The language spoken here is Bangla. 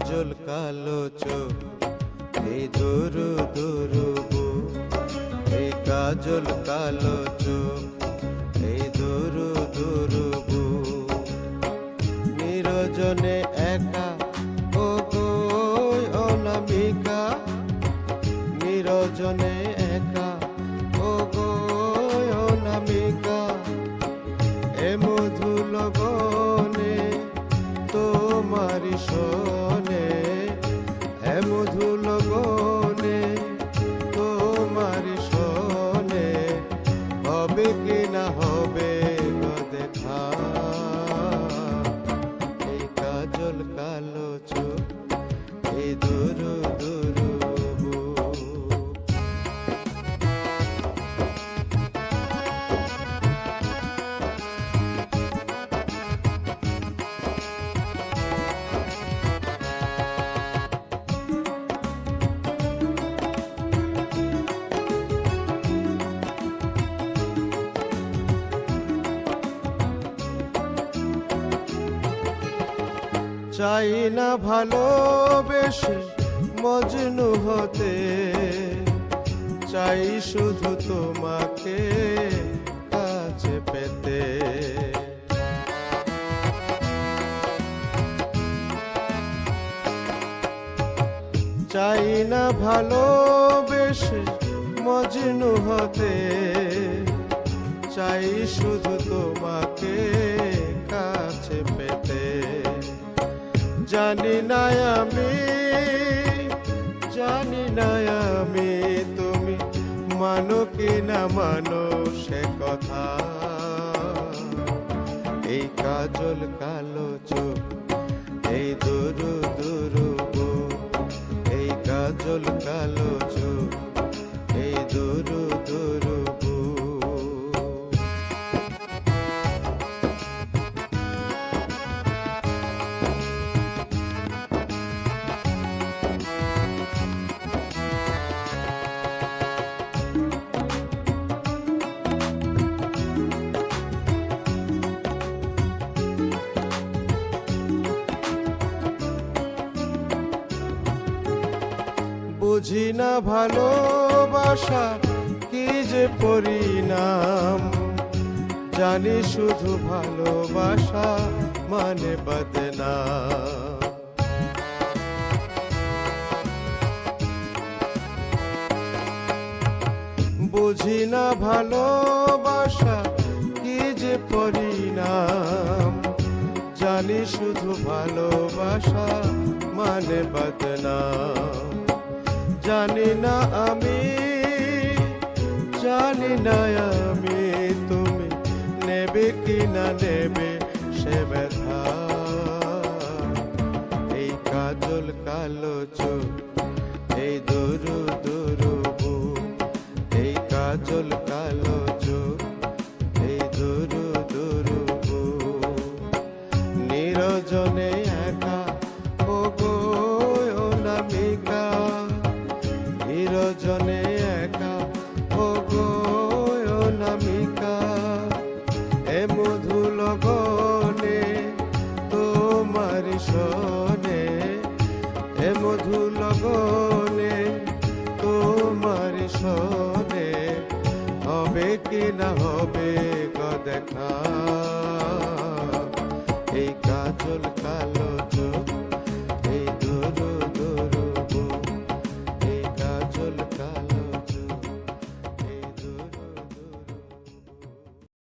কাজল কালো চোখ, এই দুরু দুরু বুক, এই কাজল কালো চোখ, এই দুরু দুরু বুক। নিরজনে একা ও গো অনামিকা, নিরজনে একা ও গো অনামিকা। এ মধু লগনে তোমারি শোনে, এ মধু লগনে তোমারি শোনে। হবে কি না হবে গো দেখা, এই কাজল কালো চোখ, এই দুরু দুরু বুক। চাই না ভালোবেসে মজনু হতে, চাই শুধু তোমাকে কাছে পেতে। চাই না ভালোবেসে মজনু হতে, চাই শুধু তোমাকে কাছে পেতে। জানি না আমি, জানি না আমি তুমি মানো কি না মানো সে কথা। এই কাজল কালো চোখ, এই দুরু দুরু বুক, এই কাজল কালো চোখ, এই দুরু দুরু বুক। বুঝি না ভালোবাসা কি যে পরিণাম, জানি শুধু ভালোবাসা মানে বদনাম। বুঝি না ভালোবাসা কি যে পরিণাম, জানি শুধু ভালোবাসা মানে বদনাম। জানি না আমি, জানি না আমি তুমি নেবে কি না নেবে সে ব্যথা। এই কাজল কালো চোখ, এই দুরু দুরু বুক, এই কাজল কালো চোখ, এই দুরু দুরু বুক। নিরজনে একা ও গো অনামিকা, নিরজনে একা ও গো অনামিকা। এ মধু লগনে তোমারি শোনে, এ মধু লগনে তোমারি শোনে। হবে কি না হবে গো দেখা, এই কাজল কালো চোখ,